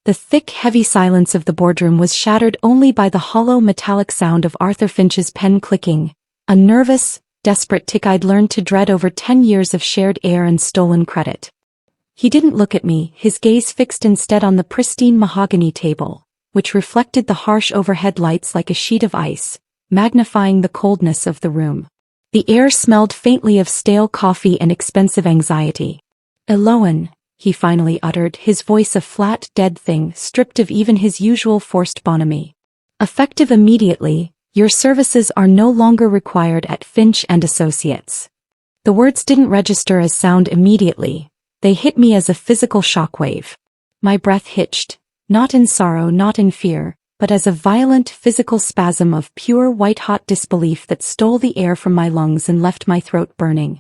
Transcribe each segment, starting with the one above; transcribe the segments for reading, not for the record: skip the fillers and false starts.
The thick, heavy silence of the boardroom was shattered only by the hollow metallic sound of Arthur Finch's pen clicking, a nervous, desperate tick I'd learned to dread over 10 years of shared air and stolen credit. He didn't look at me, his gaze fixed instead on the pristine mahogany table, which reflected the harsh overhead lights like a sheet of ice, magnifying the coldness of the room. The air smelled faintly of stale coffee and expensive anxiety. "Eloan," he finally uttered, his voice a flat, dead thing stripped of even his usual forced bonhomie. "Effective immediately, your services are no longer required at Finch and Associates." The words didn't register as sound immediately. They hit me as a physical shockwave. My breath hitched, not in sorrow, not in fear, but as a violent physical spasm of pure white-hot disbelief that stole the air from my lungs and left my throat burning.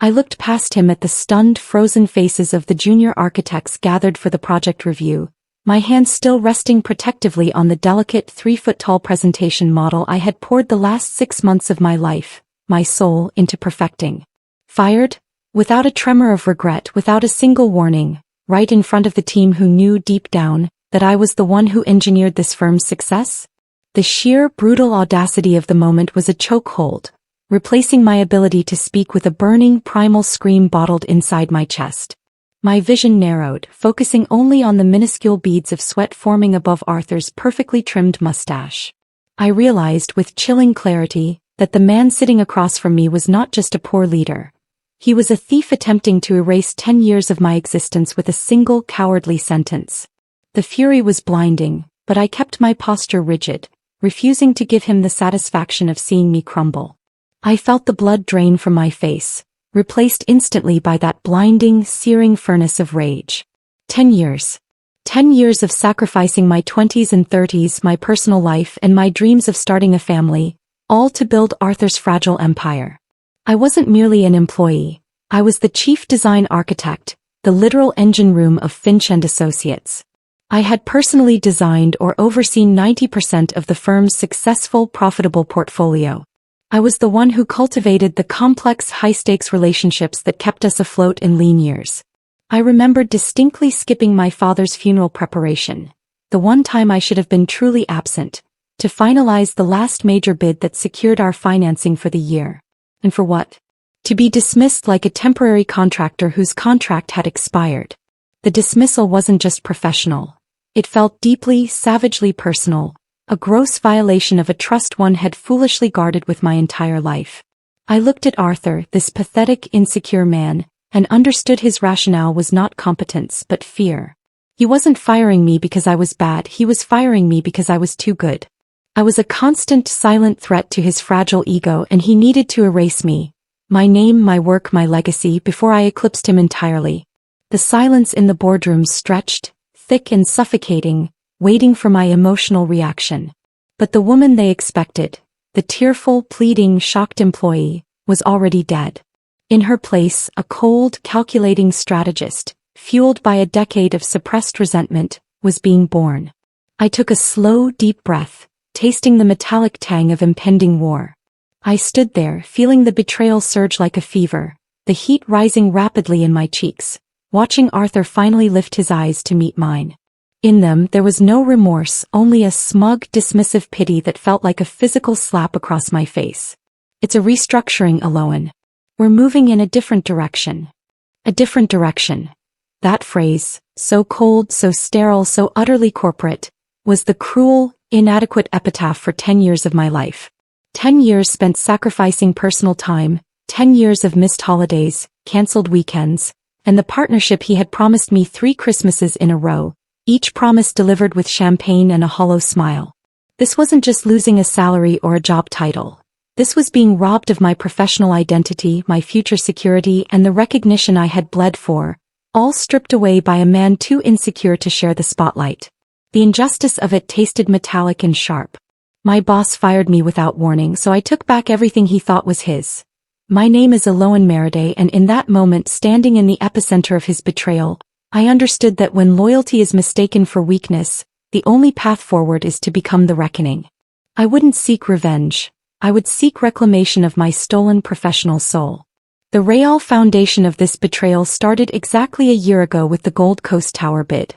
I looked past him at the stunned, frozen faces of the junior architects gathered for the project review, my hands still resting protectively on the delicate 3-foot-tall presentation model I had poured the last 6 months of my life, my soul, into perfecting. Fired? Without a tremor of regret, without a single warning, right in front of the team who knew deep down that I was the one who engineered this firm's success? The sheer, brutal audacity of the moment was a chokehold, replacing my ability to speak with a burning, primal scream bottled inside my chest. My vision narrowed, focusing only on the minuscule beads of sweat forming above Arthur's perfectly trimmed mustache. I realized with chilling clarity that the man sitting across from me was not just a poor leader. He was a thief attempting to erase 10 years of my existence with a single cowardly sentence. The fury was blinding, but I kept my posture rigid, refusing to give him the satisfaction of seeing me crumble. I felt the blood drain from my face, replaced instantly by that blinding, searing furnace of rage. 10 years. 10 years of sacrificing my 20s and 30s, my personal life and my dreams of starting a family, all to build Arthur's fragile empire. I wasn't merely an employee, I was the chief design architect, the literal engine room of Finch and Associates. I had personally designed or overseen 90% of the firm's successful, profitable portfolio. I was the one who cultivated the complex, high-stakes relationships that kept us afloat in lean years. I remembered distinctly skipping my father's funeral preparation, the one time I should have been truly absent, to finalize the last major bid that secured our financing for the year. And for what? To be dismissed like a temporary contractor whose contract had expired. The dismissal wasn't just professional. It felt deeply, savagely personal, a gross violation of a trust one had foolishly guarded with my entire life. I looked at Arthur, this pathetic, insecure man, and understood his rationale was not competence but fear. He wasn't firing me because I was bad, he was firing me because I was too good. I was a constant, silent threat to his fragile ego and he needed to erase me, my name, my work, my legacy, before I eclipsed him entirely. The silence in the boardroom stretched, thick and suffocating, waiting for my emotional reaction. But the woman they expected, the tearful, pleading, shocked employee, was already dead. In her place, a cold, calculating strategist, fueled by a decade of suppressed resentment, was being born. I took a slow, deep breath, tasting the metallic tang of impending war. I stood there, feeling the betrayal surge like a fever, the heat rising rapidly in my cheeks, watching Arthur finally lift his eyes to meet mine. In them there was no remorse, only a smug, dismissive pity that felt like a physical slap across my face. "It's a restructuring, Eloan. We're moving in a different direction." A different direction. That phrase, so cold, so sterile, so utterly corporate, was the cruel, inadequate epitaph for 10 years of my life. 10 years spent sacrificing personal time, 10 years of missed holidays, cancelled weekends, and the partnership he had promised me 3 Christmases in a row, each promise delivered with champagne and a hollow smile. This wasn't just losing a salary or a job title. This was being robbed of my professional identity, my future security, and the recognition I had bled for, all stripped away by a man too insecure to share the spotlight. The injustice of it tasted metallic and sharp. My boss fired me without warning, so I took back everything he thought was his. My name is Eloan Maraday, and in that moment, standing in the epicenter of his betrayal, I understood that when loyalty is mistaken for weakness, the only path forward is to become the reckoning. I wouldn't seek revenge. I would seek reclamation of my stolen professional soul. The real foundation of this betrayal started exactly a year ago with the Gold Coast Tower bid.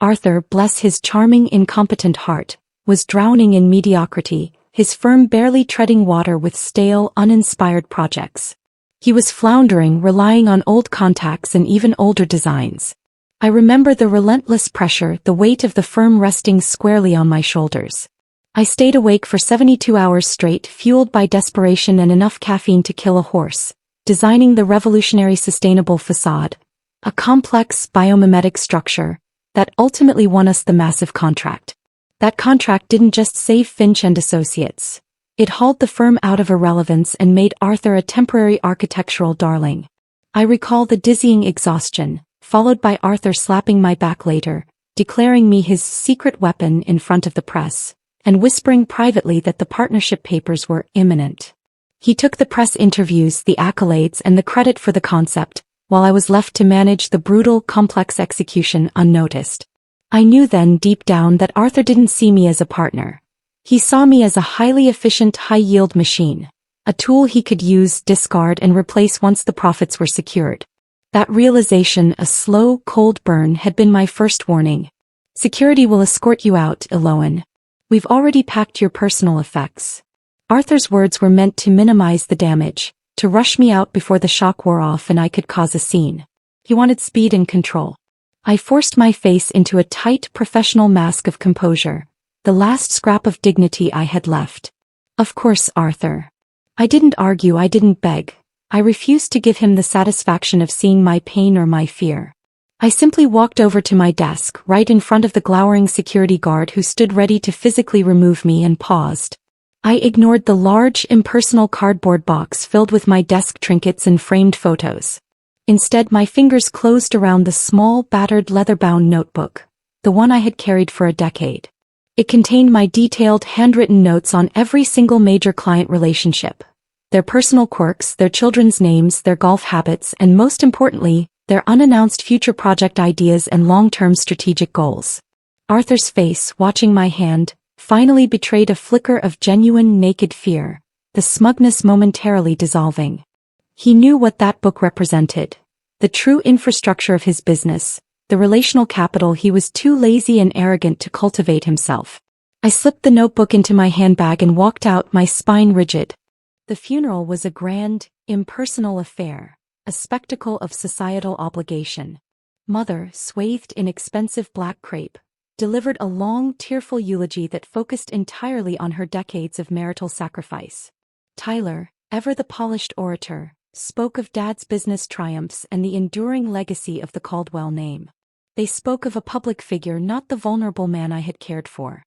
Arthur, bless his charming, incompetent heart, was drowning in mediocrity, his firm barely treading water with stale, uninspired projects. He was floundering, relying on old contacts and even older designs. I remember the relentless pressure, the weight of the firm resting squarely on my shoulders. I stayed awake for 72 hours straight, fueled by desperation and enough caffeine to kill a horse, designing the revolutionary sustainable facade, a complex biomimetic structure that ultimately won us the massive contract. That contract didn't just save Finch and Associates. It hauled the firm out of irrelevance and made Arthur a temporary architectural darling. I recall the dizzying exhaustion, followed by Arthur slapping my back later, declaring me his secret weapon in front of the press, and whispering privately that the partnership papers were imminent. He took the press interviews, the accolades, and the credit for the concept, while I was left to manage the brutal, complex execution unnoticed. I knew then deep down that Arthur didn't see me as a partner. He saw me as a highly efficient, high-yield machine, a tool he could use, discard, and replace once the profits were secured. That realization, a slow, cold burn, had been my first warning. Security will escort you out, Eloan. We've already packed your personal effects. Arthur's words were meant to minimize the damage, to rush me out before the shock wore off and I could cause a scene. He wanted speed and control. I forced my face into a tight, professional mask of composure, the last scrap of dignity I had left. Of course, Arthur. I didn't argue, I didn't beg. I refused to give him the satisfaction of seeing my pain or my fear. I simply walked over to my desk, right in front of the glowering security guard who stood ready to physically remove me, and paused. I ignored the large, impersonal cardboard box filled with my desk trinkets and framed photos. Instead, my fingers closed around the small, battered leather-bound notebook, the one I had carried for a decade. It contained my detailed, handwritten notes on every single major client relationship, their personal quirks, their children's names, their golf habits, and most importantly, their unannounced future project ideas and long-term strategic goals. Arthur's face, watching my hand, finally betrayed a flicker of genuine, naked fear, the smugness momentarily dissolving. He knew what that book represented, the true infrastructure of his business, the relational capital he was too lazy and arrogant to cultivate himself. I slipped the notebook into my handbag and walked out, my spine rigid. The funeral was a grand, impersonal affair, a spectacle of societal obligation. Mother, swathed in expensive black crepe, delivered a long, tearful eulogy that focused entirely on her decades of marital sacrifice. Tyler, ever the polished orator, spoke of Dad's business triumphs and the enduring legacy of the Caldwell name. They spoke of a public figure, not the vulnerable man I had cared for.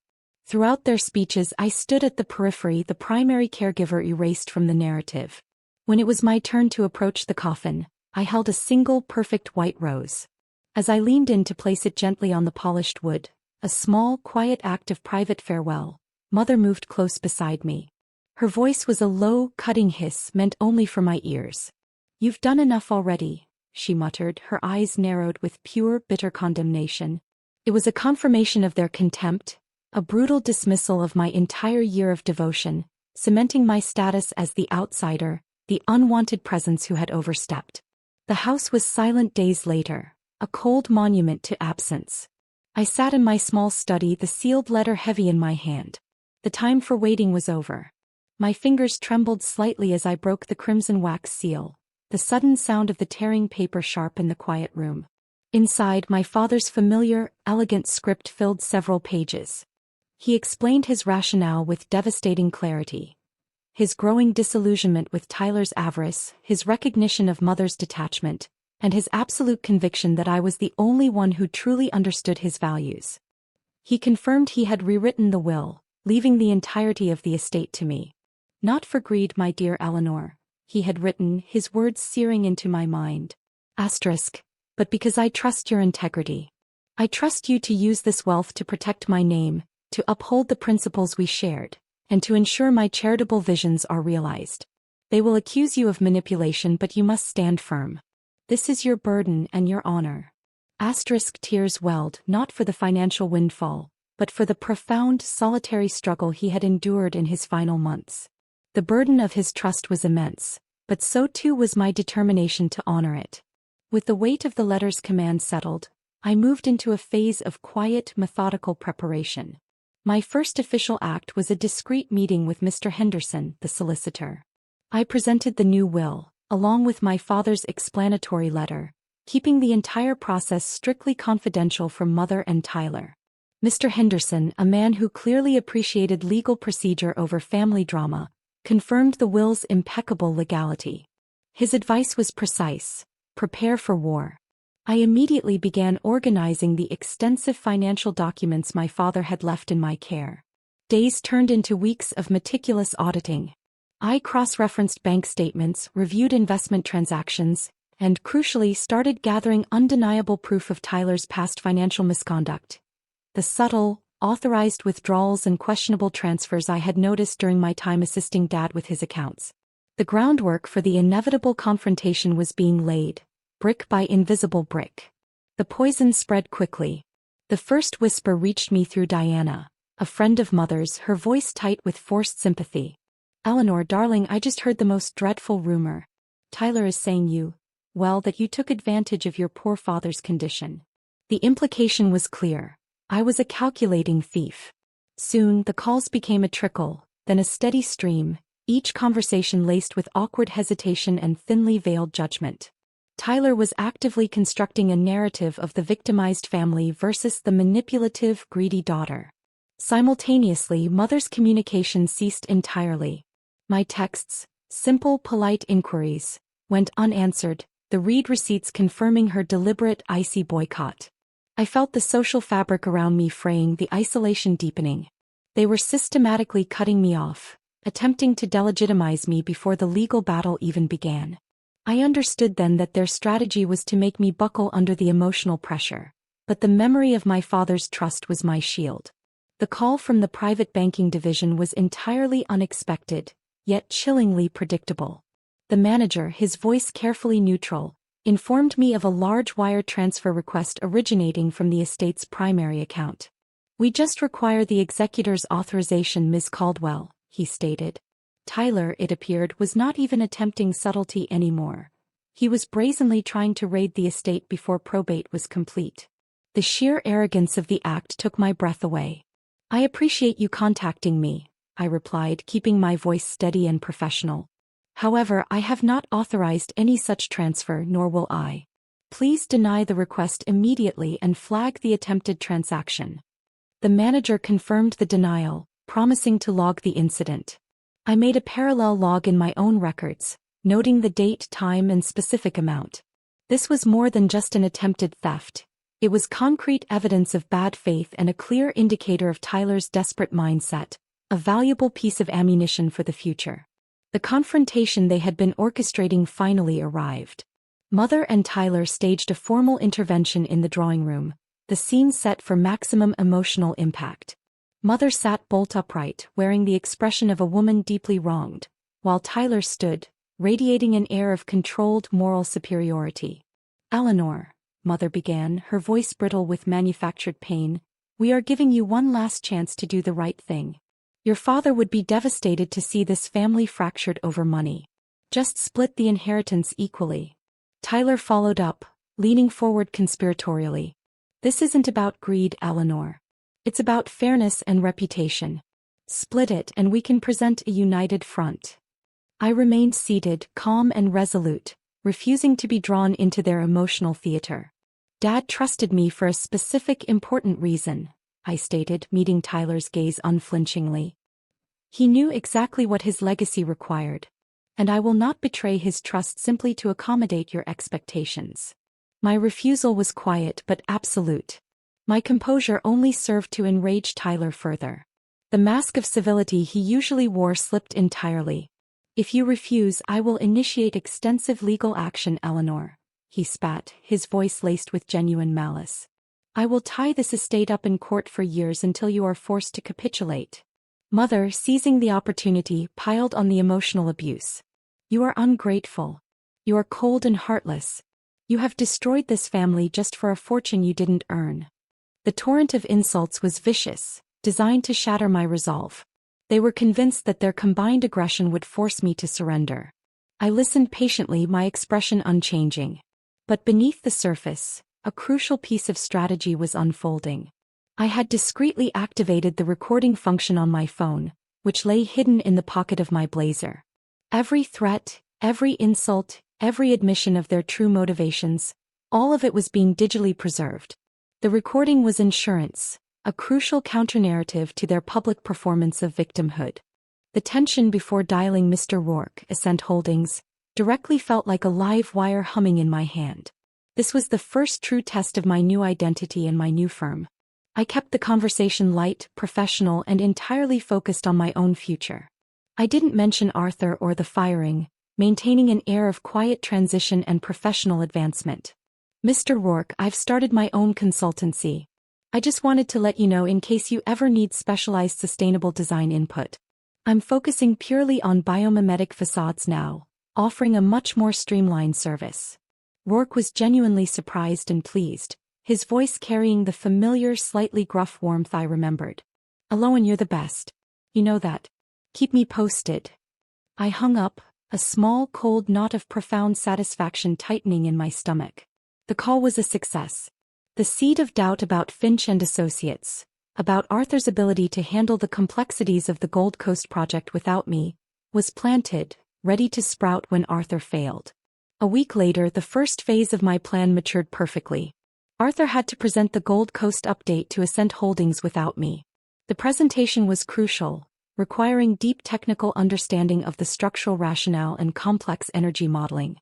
Throughout their speeches, I stood at the periphery, the primary caregiver erased from the narrative. When it was my turn to approach the coffin, I held a single perfect white rose. As I leaned in to place it gently on the polished wood, a small, quiet act of private farewell, Mother moved close beside me. Her voice was a low, cutting hiss meant only for my ears. "You've done enough already," she muttered, her eyes narrowed with pure, bitter condemnation. It was a confirmation of their contempt, a brutal dismissal of my entire year of devotion, cementing my status as the outsider, the unwanted presence who had overstepped. The house was silent days later, a cold monument to absence. I sat in my small study, the sealed letter heavy in my hand. The time for waiting was over. My fingers trembled slightly as I broke the crimson wax seal, the sudden sound of the tearing paper sharp in the quiet room. Inside, my father's familiar, elegant script filled several pages. He explained his rationale with devastating clarity. His growing disillusionment with Tyler's avarice, his recognition of Mother's detachment, and his absolute conviction that I was the only one who truly understood his values. He confirmed he had rewritten the will, leaving the entirety of the estate to me. "Not for greed, my dear Eleanor," he had written, his words searing into my mind. Asterisk, "but because I trust your integrity. I trust you to use this wealth to protect my name, to uphold the principles we shared, and to ensure my charitable visions are realized. They will accuse you of manipulation, but you must stand firm. This is your burden and your honor." Asterisk, tears welled, not for the financial windfall, but for the profound, solitary struggle he had endured in his final months. The burden of his trust was immense, but so too was my determination to honor it. With the weight of the letter's command settled, I moved into a phase of quiet, methodical preparation. My first official act was a discreet meeting with Mr. Henderson, the solicitor. I presented the new will, along with my father's explanatory letter, keeping the entire process strictly confidential from Mother and Tyler. Mr. Henderson, a man who clearly appreciated legal procedure over family drama, confirmed the will's impeccable legality. His advice was precise: prepare for war. I immediately began organizing the extensive financial documents my father had left in my care. Days turned into weeks of meticulous auditing. I cross-referenced bank statements, reviewed investment transactions, and crucially started gathering undeniable proof of Tyler's past financial misconduct. The subtle, authorized withdrawals and questionable transfers I had noticed during my time assisting Dad with his accounts. The groundwork for the inevitable confrontation was being laid, brick by invisible brick. The poison spread quickly. The first whisper reached me through Diana, a friend of Mother's, her voice tight with forced sympathy. "Eleanor, darling, I just heard the most dreadful rumor. Tyler is saying that you took advantage of your poor father's condition." The implication was clear. I was a calculating thief. Soon, the calls became a trickle, then a steady stream, each conversation laced with awkward hesitation and thinly veiled judgment. Tyler was actively constructing a narrative of the victimized family versus the manipulative, greedy daughter. Simultaneously, Mother's communication ceased entirely. My texts, simple, polite inquiries, went unanswered, the read receipts confirming her deliberate, icy boycott. I felt the social fabric around me fraying, the isolation deepening. They were systematically cutting me off, attempting to delegitimize me before the legal battle even began. I understood then that their strategy was to make me buckle under the emotional pressure, but the memory of my father's trust was my shield. The call from the private banking division was entirely unexpected, yet chillingly predictable. The manager, his voice carefully neutral, informed me of a large wire transfer request originating from the estate's primary account. "We just require the executor's authorization, Ms. Caldwell," he stated. Tyler, it appeared, was not even attempting subtlety anymore. He was brazenly trying to raid the estate before probate was complete. The sheer arrogance of the act took my breath away. "I appreciate you contacting me," I replied, keeping my voice steady and professional. "However, I have not authorized any such transfer, nor will I. Please deny the request immediately and flag the attempted transaction." The manager confirmed the denial, promising to log the incident. I made a parallel log in my own records, noting the date, time, and specific amount. This was more than just an attempted theft. It was concrete evidence of bad faith and a clear indicator of Tyler's desperate mindset, a valuable piece of ammunition for the future. The confrontation they had been orchestrating finally arrived. Mother and Tyler staged a formal intervention in the drawing room, the scene set for maximum emotional impact. Mother sat bolt upright, wearing the expression of a woman deeply wronged, while Tyler stood, radiating an air of controlled moral superiority. "Eleanor," Mother began, her voice brittle with manufactured pain, "we are giving you one last chance to do the right thing. Your father would be devastated to see this family fractured over money. Just split the inheritance equally." Tyler followed up, leaning forward conspiratorially. "This isn't about greed, Eleanor. It's about fairness and reputation. Split it and we can present a united front." I remained seated, calm and resolute, refusing to be drawn into their emotional theater. "Dad trusted me for a specific important reason," I stated, meeting Tyler's gaze unflinchingly. "He knew exactly what his legacy required, and I will not betray his trust simply to accommodate your expectations." My refusal was quiet but absolute. My composure only served to enrage Tyler further. The mask of civility he usually wore slipped entirely. "If you refuse, I will initiate extensive legal action, Eleanor," he spat, his voice laced with genuine malice. "I will tie this estate up in court for years until you are forced to capitulate." Mother, seizing the opportunity, piled on the emotional abuse. "You are ungrateful. You are cold and heartless. You have destroyed this family just for a fortune you didn't earn." The torrent of insults was vicious, designed to shatter my resolve. They were convinced that their combined aggression would force me to surrender. I listened patiently, my expression unchanging. But beneath the surface, a crucial piece of strategy was unfolding. I had discreetly activated the recording function on my phone, which lay hidden in the pocket of my blazer. Every threat, every insult, every admission of their true motivations, all of it was being digitally preserved. The recording was insurance, a crucial counternarrative to their public performance of victimhood. The tension before dialing Mr. Rourke, Ascent Holdings, directly felt like a live wire humming in my hand. This was the first true test of my new identity and my new firm. I kept the conversation light, professional, and entirely focused on my own future. I didn't mention Arthur or the firing, maintaining an air of quiet transition and professional advancement. Mr. Rourke, I've started my own consultancy. I just wanted to let you know in case you ever need specialized sustainable design input. I'm focusing purely on biomimetic facades now, offering a much more streamlined service. Rourke was genuinely surprised and pleased, his voice carrying the familiar, slightly gruff warmth I remembered. Aloan, you're the best. You know that. Keep me posted. I hung up, a small cold knot of profound satisfaction tightening in my stomach. The call was a success. The seed of doubt about Finch and Associates, about Arthur's ability to handle the complexities of the Gold Coast project without me, was planted, ready to sprout when Arthur failed. A week later, the first phase of my plan matured perfectly. Arthur had to present the Gold Coast update to Ascent Holdings without me. The presentation was crucial, requiring deep technical understanding of the structural rationale and complex energy modeling.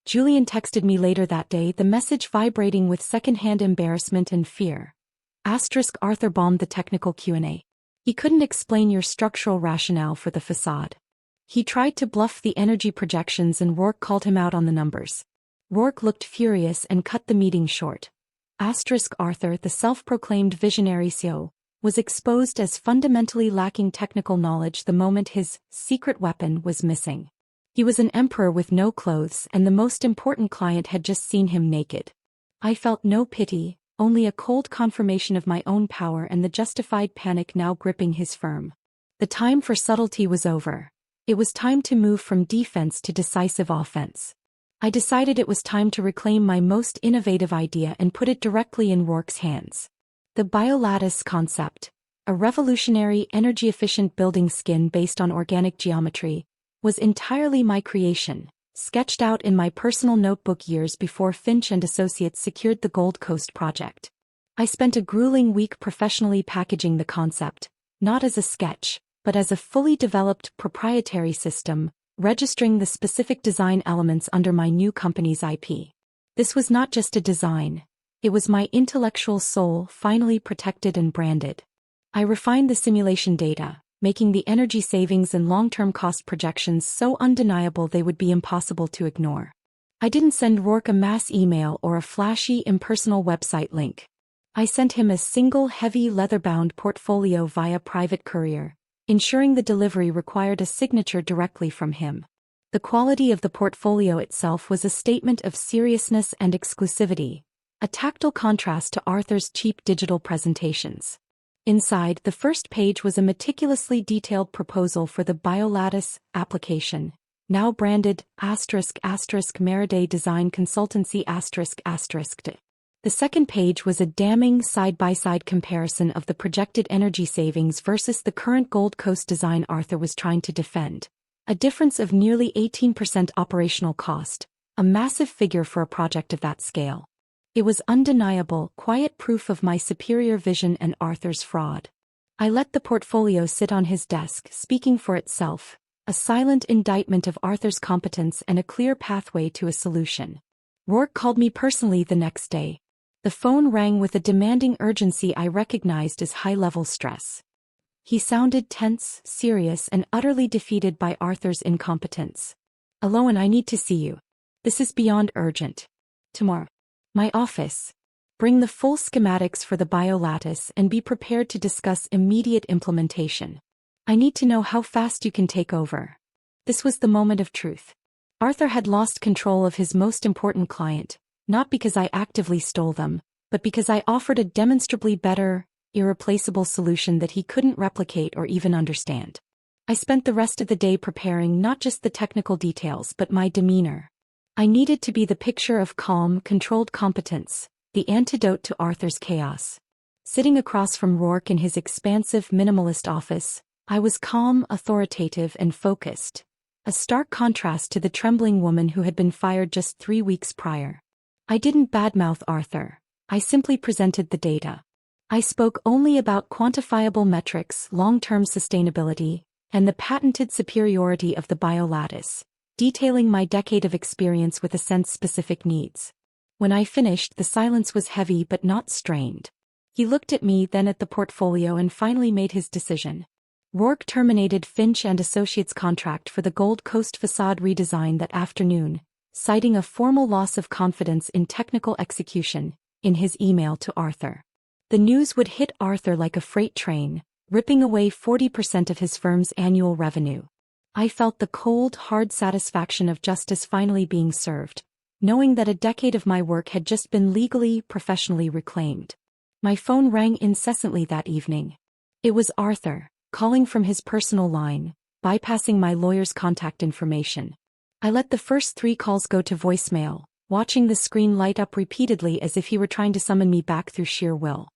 Julian texted me later that day, the message vibrating with second-hand embarrassment and fear. Arthur bombed the technical Q&A. He couldn't explain your structural rationale for the facade. He tried to bluff the energy projections and Rourke called him out on the numbers. Rourke looked furious and cut the meeting short. Arthur, the self-proclaimed visionary CEO, was exposed as fundamentally lacking technical knowledge the moment his secret weapon was missing. He was an emperor with no clothes and the most important client had just seen him naked. I felt no pity, only a cold confirmation of my own power and the justified panic now gripping his firm. The time for subtlety was over. It was time to move from defense to decisive offense. I decided it was time to reclaim my most innovative idea and put it directly in Rourke's hands. The BioLattice concept, a revolutionary energy-efficient building skin based on organic geometry, was entirely my creation, sketched out in my personal notebook years before Finch and Associates secured the Gold Coast project. I spent a grueling week professionally packaging the concept, not as a sketch, but as a fully developed proprietary system, registering the specific design elements under my new company's IP. This was not just a design. It was my intellectual soul finally protected and branded. I refined the simulation data, making the energy savings and long-term cost projections so undeniable they would be impossible to ignore. I didn't send Rourke a mass email or a flashy, impersonal website link. I sent him a single heavy leather-bound portfolio via private courier, ensuring the delivery required a signature directly from him. The quality of the portfolio itself was a statement of seriousness and exclusivity, a tactile contrast to Arthur's cheap digital presentations. Inside, the first page was a meticulously detailed proposal for the BioLattice application, now branded **Meriday Design Consultancy **. The second page was a damning side-by-side comparison of the projected energy savings versus the current Gold Coast design Arthur was trying to defend, a difference of nearly 18% operational cost, a massive figure for a project of that scale. It was undeniable, quiet proof of my superior vision and Arthur's fraud. I let the portfolio sit on his desk, speaking for itself, a silent indictment of Arthur's competence and a clear pathway to a solution. Rourke called me personally the next day. The phone rang with a demanding urgency I recognized as high-level stress. He sounded tense, serious, and utterly defeated by Arthur's incompetence. "Aloan, I need to see you. This is beyond urgent. Tomorrow. My office. Bring the full schematics for the BioLattice and be prepared to discuss immediate implementation. I need to know how fast you can take over." This was the moment of truth. Arthur had lost control of his most important client, not because I actively stole them, but because I offered a demonstrably better, irreplaceable solution that he couldn't replicate or even understand. I spent the rest of the day preparing not just the technical details but my demeanor. I needed to be the picture of calm, controlled competence, the antidote to Arthur's chaos. Sitting across from Rourke in his expansive minimalist office, I was calm, authoritative, and focused, a stark contrast to the trembling woman who had been fired just 3 weeks prior. I didn't badmouth Arthur. I simply presented the data. I spoke only about quantifiable metrics, long-term sustainability, and the patented superiority of the BioLattice, detailing my decade of experience with Ascent's specific needs. When I finished, the silence was heavy but not strained. He looked at me, then at the portfolio, and finally made his decision. Rourke terminated Finch and Associates' contract for the Gold Coast facade redesign that afternoon, citing a formal loss of confidence in technical execution, in his email to Arthur. The news would hit Arthur like a freight train, ripping away 40% of his firm's annual revenue. I felt the cold, hard satisfaction of justice finally being served, knowing that a decade of my work had just been legally, professionally reclaimed. My phone rang incessantly that evening. It was Arthur, calling from his personal line, bypassing my lawyer's contact information. I let the first 3 calls go to voicemail, watching the screen light up repeatedly as if he were trying to summon me back through sheer will.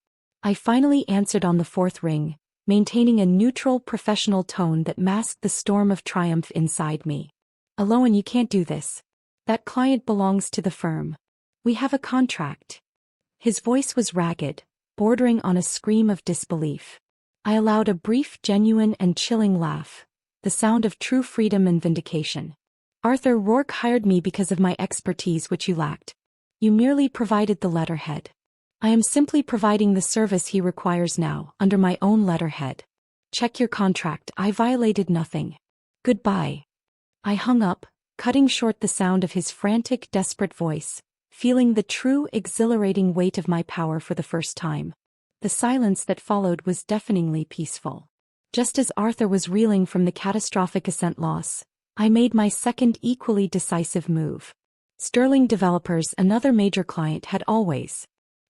I finally answered on the 4th ring, maintaining a neutral, professional tone that masked the storm of triumph inside me. "Aloan, you can't do this. That client belongs to the firm. We have a contract." His voice was ragged, bordering on a scream of disbelief. I allowed a brief, genuine, and chilling laugh, the sound of true freedom and vindication. "Arthur, Rourke hired me because of my expertise, which you lacked. You merely provided the letterhead. I am simply providing the service he requires now, under my own letterhead. Check your contract. I violated nothing. Goodbye." I hung up, cutting short the sound of his frantic, desperate voice, feeling the true, exhilarating weight of my power for the first time. The silence that followed was deafeningly peaceful. Just as Arthur was reeling from the catastrophic Ascent loss, I made my second equally decisive move. Sterling Developers, another major client, had always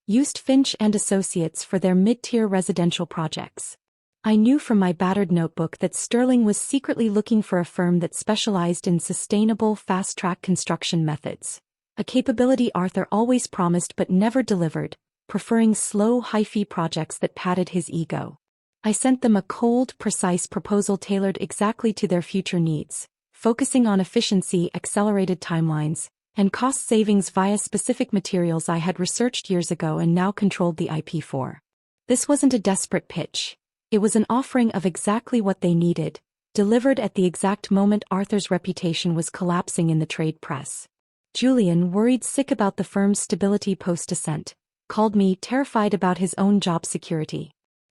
used Finch and Associates for their mid-tier residential projects. I knew from my battered notebook that Sterling was secretly looking for a firm that specialized in sustainable, fast-track construction methods, a capability Arthur always promised but never delivered, preferring slow, high-fee projects that patted his ego. I sent them a cold, precise proposal tailored exactly to their future needs, focusing on efficiency, accelerated timelines, and cost savings via specific materials I had researched years ago and now controlled the IP for. This wasn't a desperate pitch. It was an offering of exactly what they needed, delivered at the exact moment Arthur's reputation was collapsing in the trade press. Julian, worried sick about the firm's stability post-Ascent, called me, terrified about his own job security.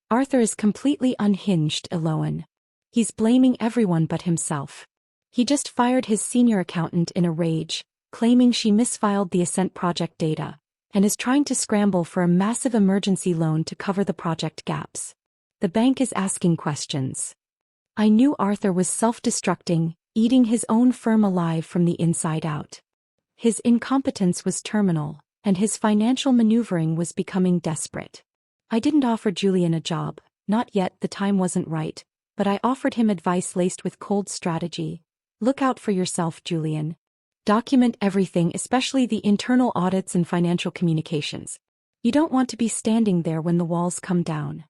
"Arthur is completely unhinged, Aloan. He's blaming everyone but himself. He just fired his senior accountant in a rage, claiming she misfiled the Ascent project data, and is trying to scramble for a massive emergency loan to cover the project gaps. The bank is asking questions." I knew Arthur was self-destructing, eating his own firm alive from the inside out. His incompetence was terminal, and his financial maneuvering was becoming desperate. I didn't offer Julian a job, not yet, the time wasn't right, but I offered him advice laced with cold strategy. "Look out for yourself, Julian. Document everything, especially the internal audits and financial communications. You don't want to be standing there when the walls come down."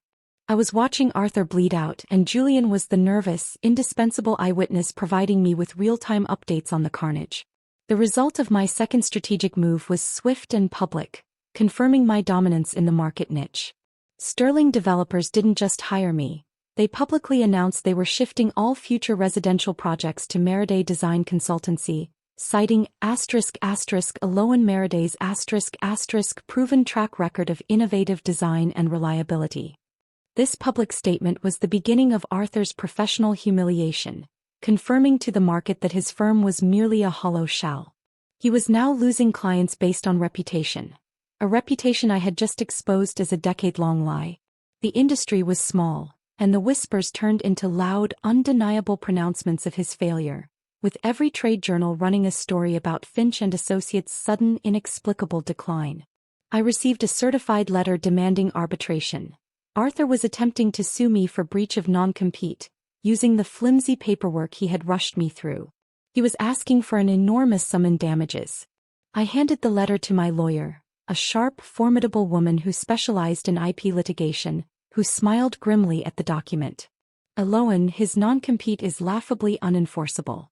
I was watching Arthur bleed out, and Julian was the nervous, indispensable eyewitness providing me with real-time updates on the carnage. The result of my second strategic move was swift and public, confirming my dominance in the market niche. Sterling Developers didn't just hire me. They publicly announced they were shifting all future residential projects to Meriday Design Consultancy, citing Aloan Meriday's proven track record of innovative design and reliability. This public statement was the beginning of Arthur's professional humiliation, confirming to the market that his firm was merely a hollow shell. He was now losing clients based on reputation, a reputation I had just exposed as a decade-long lie. The industry was small, and the whispers turned into loud, undeniable pronouncements of his failure, with every trade journal running a story about Finch and Associates' sudden, inexplicable decline. I received a certified letter demanding arbitration. Arthur was attempting to sue me for breach of non-compete, using the flimsy paperwork he had rushed me through. He was asking for an enormous sum in damages. I handed the letter to my lawyer, a sharp, formidable woman who specialized in IP litigation, who smiled grimly at the document. Aloan, his non-compete is laughably unenforceable.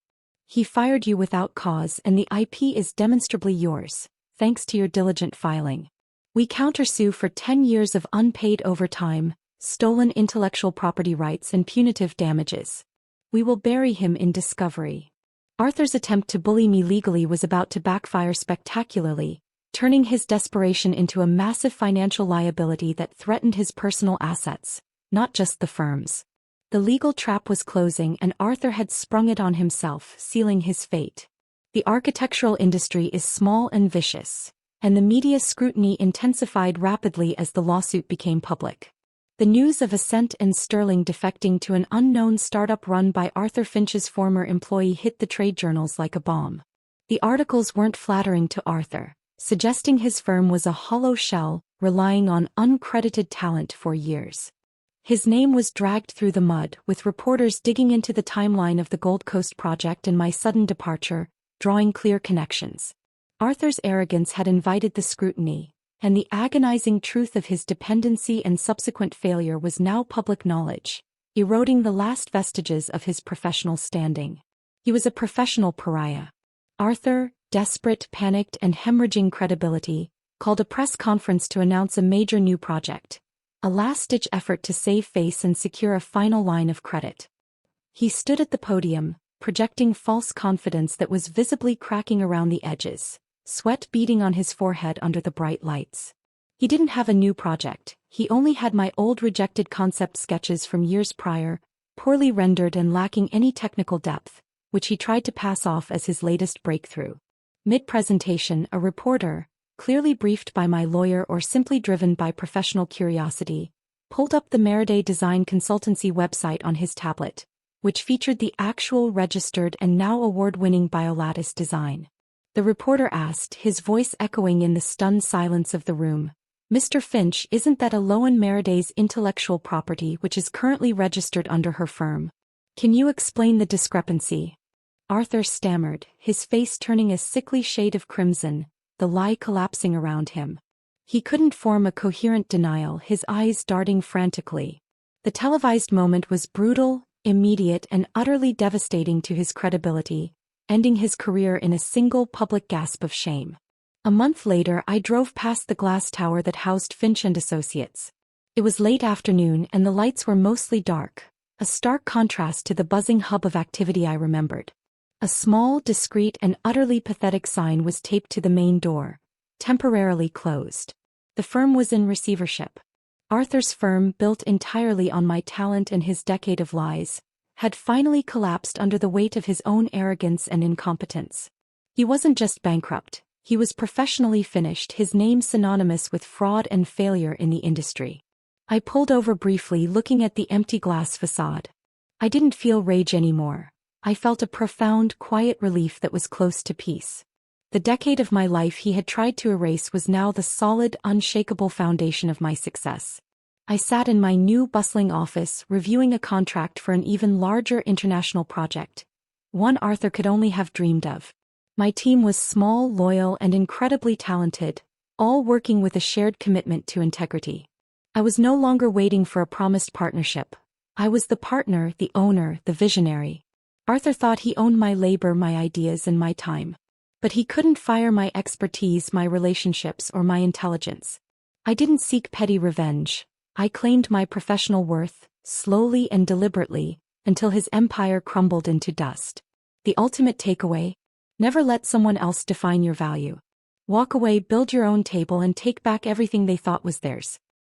He fired you without cause and the IP is demonstrably yours, thanks to your diligent filing. We countersue for 10 years of unpaid overtime, stolen intellectual property rights and punitive damages. We will bury him in discovery. Arthur's attempt to bully me legally was about to backfire spectacularly, turning his desperation into a massive financial liability that threatened his personal assets, not just the firm's. The legal trap was closing and Arthur had sprung it on himself, sealing his fate. The architectural industry is small and vicious, and the media scrutiny intensified rapidly as the lawsuit became public. The news of Ascent and Sterling defecting to an unknown startup run by Arthur Finch's former employee hit the trade journals like a bomb. The articles weren't flattering to Arthur, suggesting his firm was a hollow shell, relying on uncredited talent for years. His name was dragged through the mud, with reporters digging into the timeline of the Gold Coast project and my sudden departure, drawing clear connections. Arthur's arrogance had invited the scrutiny, and the agonizing truth of his dependency and subsequent failure was now public knowledge, eroding the last vestiges of his professional standing. He was a professional pariah. Arthur, desperate, panicked, and hemorrhaging credibility, called a press conference to announce a major new project, a last-ditch effort to save face and secure a final line of credit. He stood at the podium, projecting false confidence that was visibly cracking around the edges, sweat beading on his forehead under the bright lights. He didn't have a new project, he only had my old rejected concept sketches from years prior, poorly rendered and lacking any technical depth, which he tried to pass off as his latest breakthrough. Mid-presentation, a reporter, clearly briefed by my lawyer or simply driven by professional curiosity, pulled up the Meriday Design Consultancy website on his tablet, which featured the actual registered and now award-winning BioLattice design. The reporter asked, his voice echoing in the stunned silence of the room, "Mr. Finch, isn't that Aloan Meriday's intellectual property which is currently registered under her firm? Can you explain the discrepancy?" Arthur stammered, his face turning a sickly shade of crimson, the lie collapsing around him. He couldn't form a coherent denial, his eyes darting frantically. The televised moment was brutal, immediate, and utterly devastating to his credibility, ending his career in a single public gasp of shame. A month later, I drove past the glass tower that housed Finch and Associates. It was late afternoon and the lights were mostly dark, a stark contrast to the buzzing hub of activity I remembered. A small, discreet, and utterly pathetic sign was taped to the main door, temporarily closed. The firm was in receivership. Arthur's firm, built entirely on my talent and his decade of lies, had finally collapsed under the weight of his own arrogance and incompetence. He wasn't just bankrupt, he was professionally finished, his name synonymous with fraud and failure in the industry. I pulled over briefly, looking at the empty glass facade. I didn't feel rage anymore. I felt a profound, quiet relief that was close to peace. The decade of my life he had tried to erase was now the solid, unshakable foundation of my success. I sat in my new bustling office, reviewing a contract for an even larger international project, one Arthur could only have dreamed of. My team was small, loyal, and incredibly talented, all working with a shared commitment to integrity. I was no longer waiting for a promised partnership. I was the partner, the owner, the visionary. Arthur thought he owned my labor, my ideas, and my time. But he couldn't fire my expertise, my relationships, or my intelligence. I didn't seek petty revenge. I claimed my professional worth, slowly and deliberately, until his empire crumbled into dust. The ultimate takeaway: never let someone else define your value. Walk away, build your own table, and take back everything they thought was theirs.